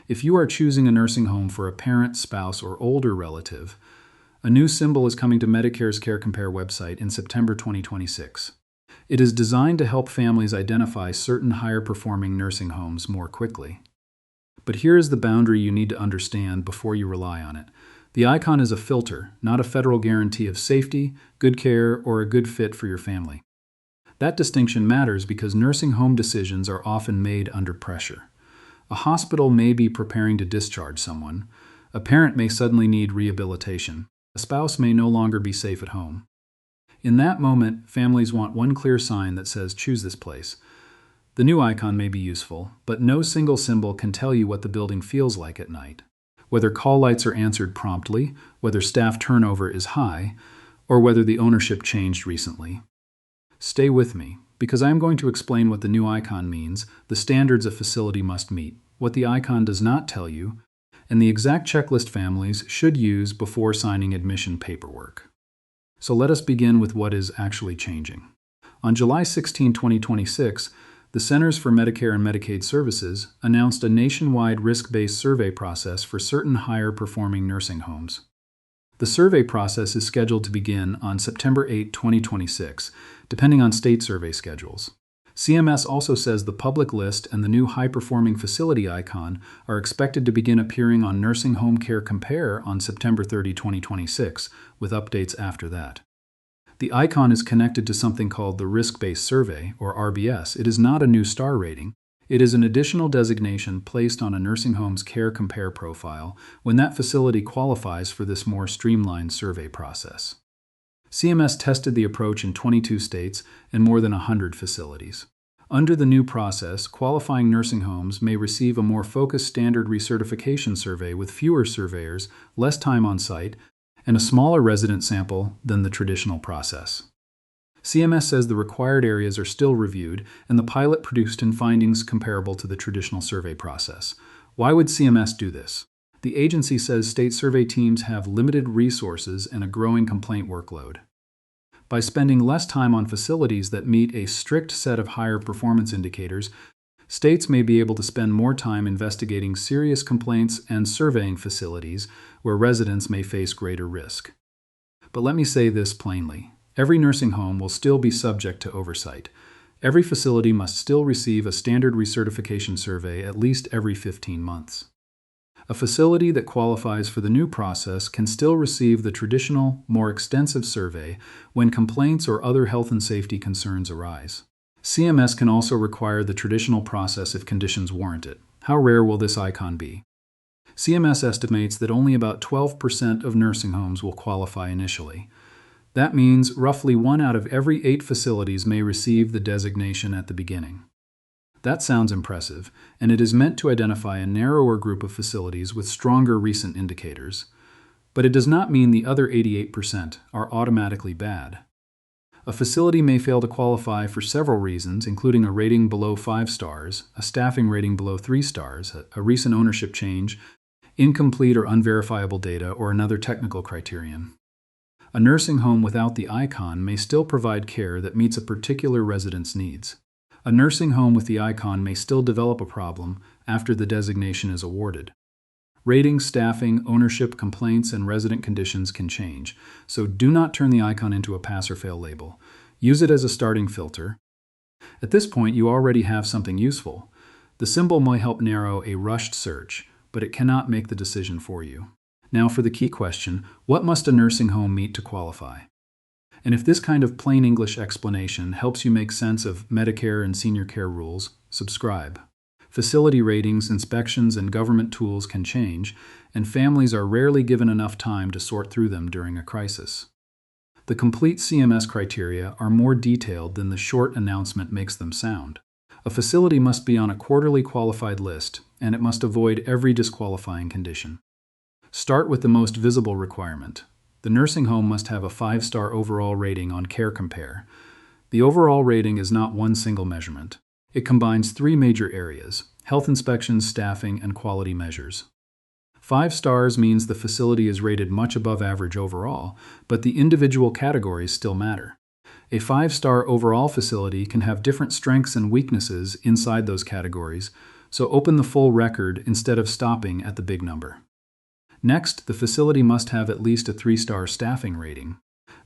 If you are choosing a nursing home for a parent, spouse, or older relative, a new symbol is coming to Medicare's Care Compare website in September 2026. It is designed to help families identify certain higher-performing nursing homes more quickly. But here is the boundary you need to understand before you rely on it. The icon is a filter, not a federal guarantee of safety, good care, or a good fit for your family. That distinction matters because nursing home decisions are often made under pressure. A hospital may be preparing to discharge someone. A parent may suddenly need rehabilitation. A spouse may no longer be safe at home. In that moment, families want one clear sign that says, choose this place. The new icon may be useful, but no single symbol can tell you what the building feels like at night. Whether call lights are answered promptly, whether staff turnover is high, or whether the ownership changed recently. Stay with me, because I am going to explain what the new icon means, the standards a facility must meet, what the icon does not tell you, and the exact checklist families should use before signing admission paperwork. So let us begin with what is actually changing. On July 16, 2026, the Centers for Medicare and Medicaid Services announced a nationwide risk-based survey process for certain higher-performing nursing homes. The survey process is scheduled to begin on September 8, 2026, depending on state survey schedules. CMS also says the public list and the new high-performing facility icon are expected to begin appearing on Nursing Home Care Compare on September 30, 2026, with updates after that. The icon is connected to something called the Risk-Based Survey, or RBS. It is not a new star rating. It is an additional designation placed on a nursing home's Care Compare profile when that facility qualifies for this more streamlined survey process. CMS tested the approach in 22 states and more than 100 facilities. Under the new process, qualifying nursing homes may receive a more focused standard recertification survey with fewer surveyors, less time on site, and a smaller resident sample than the traditional process. CMS says the required areas are still reviewed and the pilot produced in findings comparable to the traditional survey process. Why would CMS do this? The agency says state survey teams have limited resources and a growing complaint workload. By spending less time on facilities that meet a strict set of higher performance indicators, states may be able to spend more time investigating serious complaints and surveying facilities where residents may face greater risk. But let me say this plainly. Every nursing home will still be subject to oversight. Every facility must still receive a standard recertification survey at least every 15 months. A facility that qualifies for the new process can still receive the traditional, more extensive survey when complaints or other health and safety concerns arise. CMS can also require the traditional process if conditions warrant it. How rare will this icon be? CMS estimates that only about 12% of nursing homes will qualify initially. That means roughly 1 out of every 8 facilities may receive the designation at the beginning. That sounds impressive, and it is meant to identify a narrower group of facilities with stronger recent indicators. But it does not mean the other 88% are automatically bad. A facility may fail to qualify for several reasons, including a rating below 5 stars, a staffing rating below 3 stars, a recent ownership change, incomplete or unverifiable data, or another technical criterion. A nursing home without the icon may still provide care that meets a particular resident's needs. A nursing home with the icon may still develop a problem after the designation is awarded. Rating, staffing, ownership, complaints, and resident conditions can change, so do not turn the icon into a pass-or-fail label. Use it as a starting filter. At this point, you already have something useful. The symbol may help narrow a rushed search, but it cannot make the decision for you. Now for the key question, what must a nursing home meet to qualify? And if this kind of plain English explanation helps you make sense of Medicare and senior care rules, subscribe. Facility ratings, inspections, and government tools can change, and families are rarely given enough time to sort through them during a crisis. The complete CMS criteria are more detailed than the short announcement makes them sound. A facility must be on a quarterly qualified list, and it must avoid every disqualifying condition. Start with the most visible requirement. The nursing home must have a 5-star overall rating on Care Compare. The overall rating is not one single measurement. It combines 3 major areas: health inspections, staffing, and quality measures. 5 stars means the facility is rated much above average overall, but the individual categories still matter. A 5-star overall facility can have different strengths and weaknesses inside those categories, So open the full record instead of stopping at the big number. Next, the facility must have at least a 3-star staffing rating.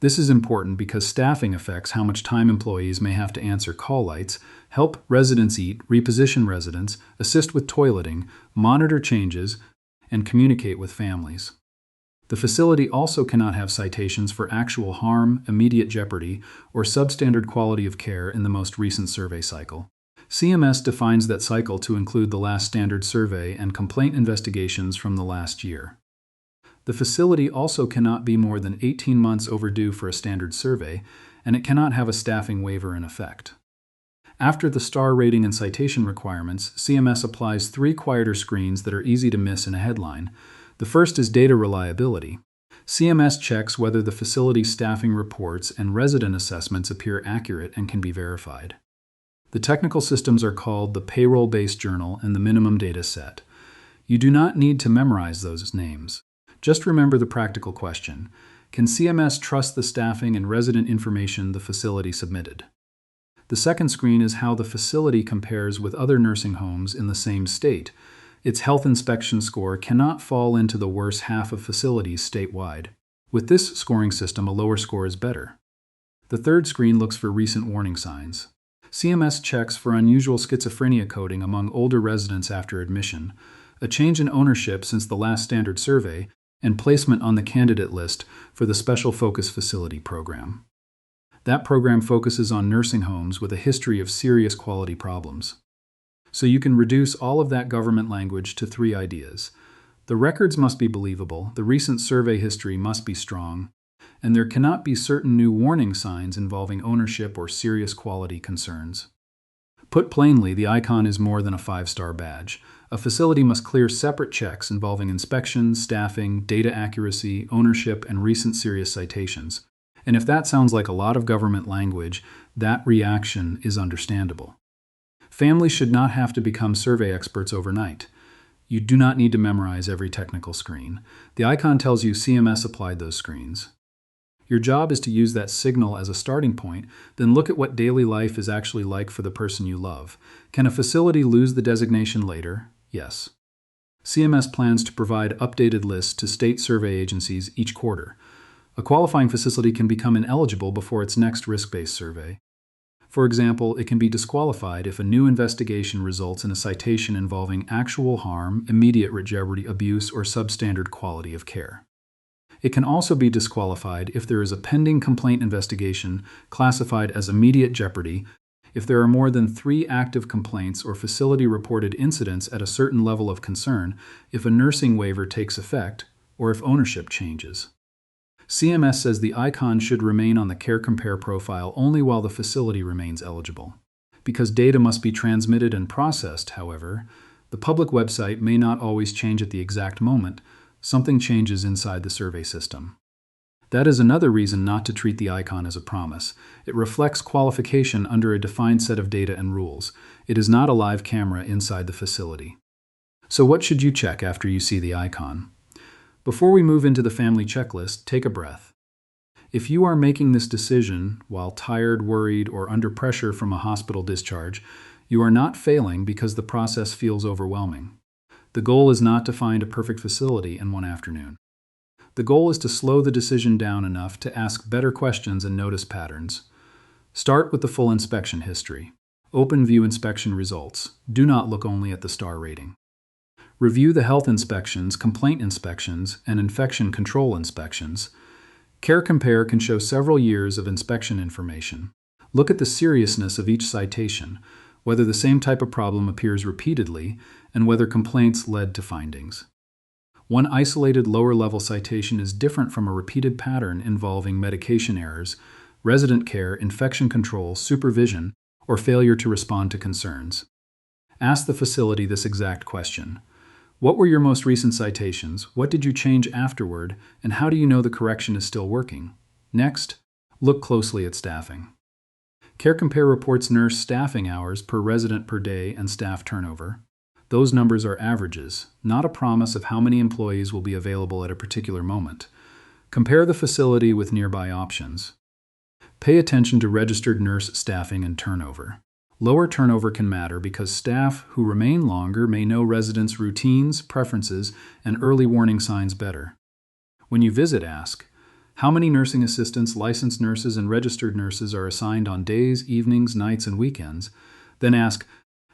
This is important because staffing affects how much time employees may have to answer call lights, help residents eat, reposition residents, assist with toileting, monitor changes, and communicate with families. The facility also cannot have citations for actual harm, immediate jeopardy, or substandard quality of care in the most recent survey cycle. CMS defines that cycle to include the last standard survey and complaint investigations from the last year. The facility also cannot be more than 18 months overdue for a standard survey, and it cannot have a staffing waiver in effect. After the star rating and citation requirements, CMS applies 3 quieter screens that are easy to miss in a headline. The first is data reliability. CMS checks whether the facility's staffing reports and resident assessments appear accurate and can be verified. The technical systems are called the payroll-based journal and the minimum data set. You do not need to memorize those names. Just remember the practical question: can CMS trust the staffing and resident information the facility submitted? The second screen is how the facility compares with other nursing homes in the same state. Its health inspection score cannot fall into the worst half of facilities statewide. With this scoring system, a lower score is better. The third screen looks for recent warning signs. CMS checks for unusual schizophrenia coding among older residents after admission, a change in ownership since the last standard survey, and placement on the candidate list for the Special Focus Facility program. That program focuses on nursing homes with a history of serious quality problems. So you can reduce all of that government language to 3 ideas. The records must be believable, the recent survey history must be strong, and there cannot be certain new warning signs involving ownership or serious quality concerns. Put plainly, the icon is more than a 5-star badge. A facility must clear separate checks involving inspections, staffing, data accuracy, ownership, and recent serious citations. And if that sounds like a lot of government language, that reaction is understandable. Families should not have to become survey experts overnight. You do not need to memorize every technical screen. The icon tells you CMS applied those screens. Your job is to use that signal as a starting point, then look at what daily life is actually like for the person you love. Can a facility lose the designation later? Yes. CMS plans to provide updated lists to state survey agencies each quarter. A qualifying facility can become ineligible before its next risk-based survey. For example, it can be disqualified if a new investigation results in a citation involving actual harm, immediate jeopardy, abuse, or substandard quality of care. It can also be disqualified if there is a pending complaint investigation classified as immediate jeopardy, if there are more than 3 active complaints or facility-reported incidents at a certain level of concern, if a nursing waiver takes effect, or if ownership changes. CMS says the icon should remain on the CareCompare profile only while the facility remains eligible. Because data must be transmitted and processed, however, the public website may not always change at the exact moment. Something changes inside the survey system. That is another reason not to treat the icon as a promise. It reflects qualification under a defined set of data and rules. It is not a live camera inside the facility. So what should you check after you see the icon? Before we move into the family checklist, take a breath. If you are making this decision while tired, worried, or under pressure from a hospital discharge, you are not failing because the process feels overwhelming. The goal is not to find a perfect facility in one afternoon. The goal is to slow the decision down enough to ask better questions and notice patterns. Start with the full inspection history. Open view inspection results. Do not look only at the star rating. Review the health inspections, complaint inspections, and infection control inspections. CareCompare can show several years of inspection information. Look at the seriousness of each citation, whether the same type of problem appears repeatedly, and whether complaints led to findings. One isolated lower-level citation is different from a repeated pattern involving medication errors, resident care, infection control, supervision, or failure to respond to concerns. Ask the facility this exact question. What were your most recent citations? What did you change afterward? And how do you know the correction is still working? Next, look closely at staffing. CareCompare reports nurse staffing hours per resident per day and staff turnover. Those numbers are averages, not a promise of how many employees will be available at a particular moment. Compare the facility with nearby options. Pay attention to registered nurse staffing and turnover. Lower turnover can matter because staff who remain longer may know residents' routines, preferences, and early warning signs better. When you visit, ask, how many nursing assistants, licensed nurses, and registered nurses are assigned on days, evenings, nights, and weekends? Then ask,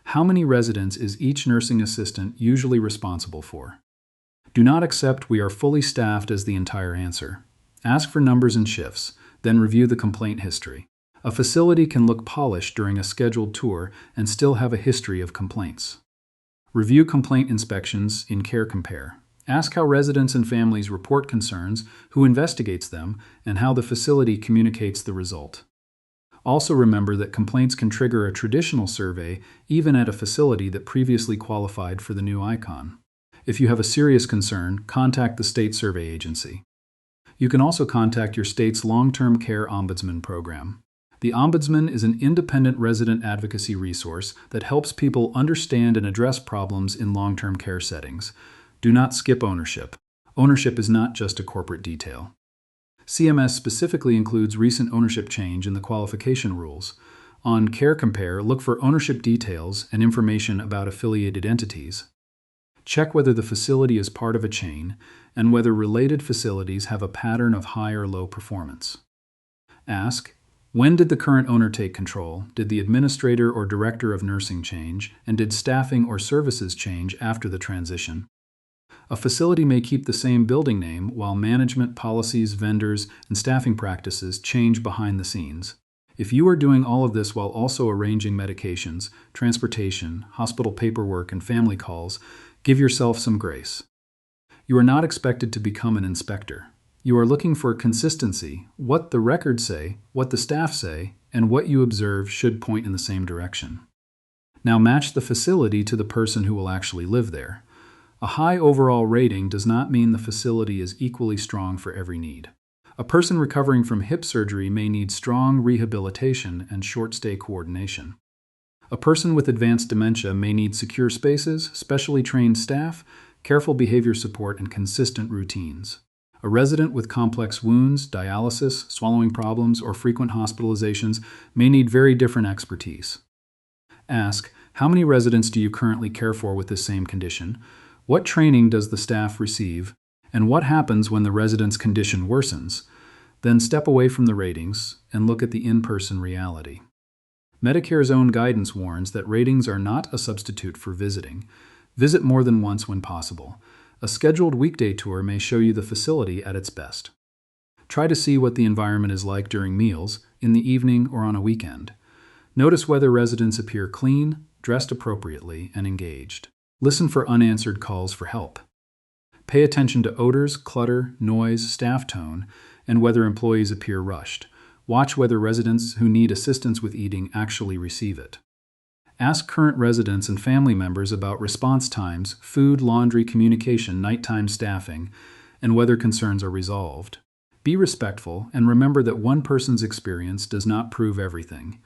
how many residents is each nursing assistant usually responsible for? Do not accept "we are fully staffed" as the entire answer. Ask for numbers and shifts, then review the complaint history. A facility can look polished during a scheduled tour and still have a history of complaints. Review complaint inspections in Care Compare. Ask how residents and families report concerns, who investigates them, and how the facility communicates the result. Also remember that complaints can trigger a traditional survey even at a facility that previously qualified for the new icon. If you have a serious concern, contact the state survey agency. You can also contact your state's long-term care ombudsman program. The Ombudsman is an independent resident advocacy resource that helps people understand and address problems in long-term care settings. Do not skip ownership. Ownership is not just a corporate detail. CMS specifically includes recent ownership change in the qualification rules. On Care Compare, look for ownership details and information about affiliated entities. Check whether the facility is part of a chain and whether related facilities have a pattern of high or low performance. Ask, when did the current owner take control? Did the administrator or director of nursing change? And did staffing or services change after the transition? A facility may keep the same building name while management, policies, vendors, and staffing practices change behind the scenes. If you are doing all of this while also arranging medications, transportation, hospital paperwork, and family calls, give yourself some grace. You are not expected to become an inspector. You are looking for consistency. What the records say, what the staff say, and what you observe should point in the same direction. Now match the facility to the person who will actually live there. A high overall rating does not mean the facility is equally strong for every need. A person recovering from hip surgery may need strong rehabilitation and short-stay coordination. A person with advanced dementia may need secure spaces, specially trained staff, careful behavior support, and consistent routines. A resident with complex wounds, dialysis, swallowing problems, or frequent hospitalizations may need very different expertise. Ask, how many residents do you currently care for with this same condition? What training does the staff receive? And what happens when the resident's condition worsens? Then step away from the ratings and look at the in-person reality. Medicare's own guidance warns that ratings are not a substitute for visiting. Visit more than once when possible. A scheduled weekday tour may show you the facility at its best. Try to see what the environment is like during meals, in the evening, or on a weekend. Notice whether residents appear clean, dressed appropriately, and engaged. Listen for unanswered calls for help. Pay attention to odors, clutter, noise, staff tone, and whether employees appear rushed. Watch whether residents who need assistance with eating actually receive it. Ask current residents and family members about response times, food, laundry, communication, nighttime staffing, and whether concerns are resolved. Be respectful and remember that one person's experience does not prove everything.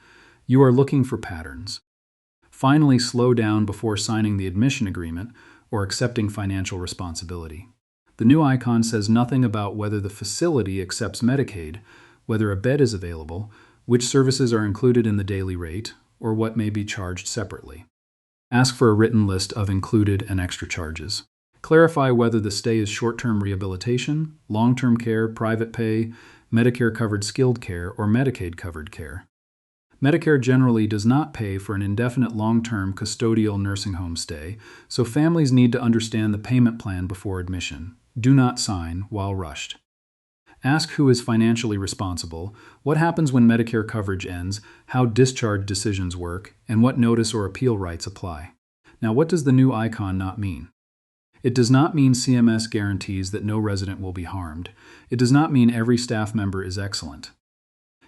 You are looking for patterns. Finally, slow down before signing the admission agreement or accepting financial responsibility. The new icon says nothing about whether the facility accepts Medicaid, whether a bed is available, which services are included in the daily rate, or what may be charged separately. Ask for a written list of included and extra charges. Clarify whether the stay is short-term rehabilitation, long-term care, private pay, Medicare-covered skilled care, or Medicaid-covered care. Medicare generally does not pay for an indefinite long-term custodial nursing home stay, so families need to understand the payment plan before admission. Do not sign while rushed. Ask who is financially responsible, what happens when Medicare coverage ends, how discharge decisions work, and what notice or appeal rights apply. Now, what does the new icon not mean? It does not mean CMS guarantees that no resident will be harmed. It does not mean every staff member is excellent.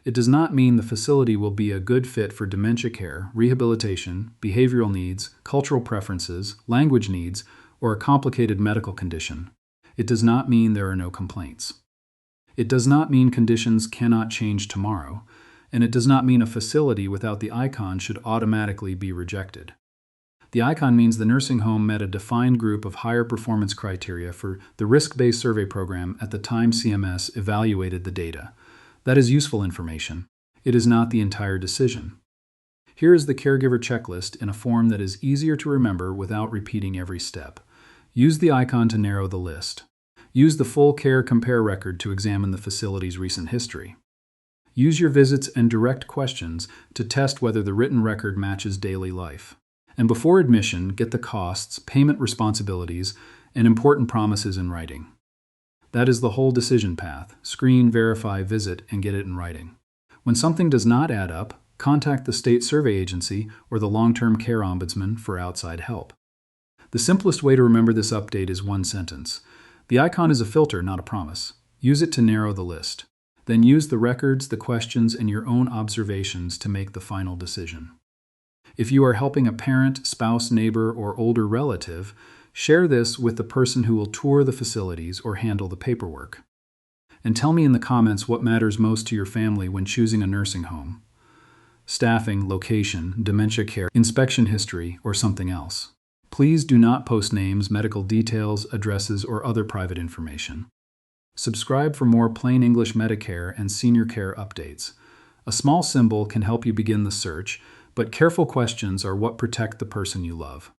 It does not mean the facility will be a good fit for dementia care, rehabilitation, behavioral needs, cultural preferences, language needs, or a complicated medical condition. It does not mean there are no complaints. It does not mean conditions cannot change tomorrow, and it does not mean a facility without the icon should automatically be rejected. The icon means the nursing home met a defined group of higher performance criteria for the risk-based survey program at the time CMS evaluated the data. That is useful information. It is not the entire decision. Here is the caregiver checklist in a form that is easier to remember without repeating every step. Use the icon to narrow the list. Use the full Care Compare record to examine the facility's recent history. Use your visits and direct questions to test whether the written record matches daily life. And before admission, get the costs, payment responsibilities, and important promises in writing. That is the whole decision path: screen, verify, visit, and get it in writing. When something does not add up, contact the state survey agency or the long-term care ombudsman for outside help. The simplest way to remember this update is one sentence. The icon is a filter, not a promise. Use it to narrow the list. Then use the records, the questions, and your own observations to make the final decision. If you are helping a parent, spouse, neighbor, or older relative, share this with the person who will tour the facilities or handle the paperwork. And tell me in the comments what matters most to your family when choosing a nursing home: staffing, location, dementia care, inspection history, or something else. Please do not post names, medical details, addresses, or other private information. Subscribe for more plain English Medicare and senior care updates. A small symbol can help you begin the search, but careful questions are what protect the person you love.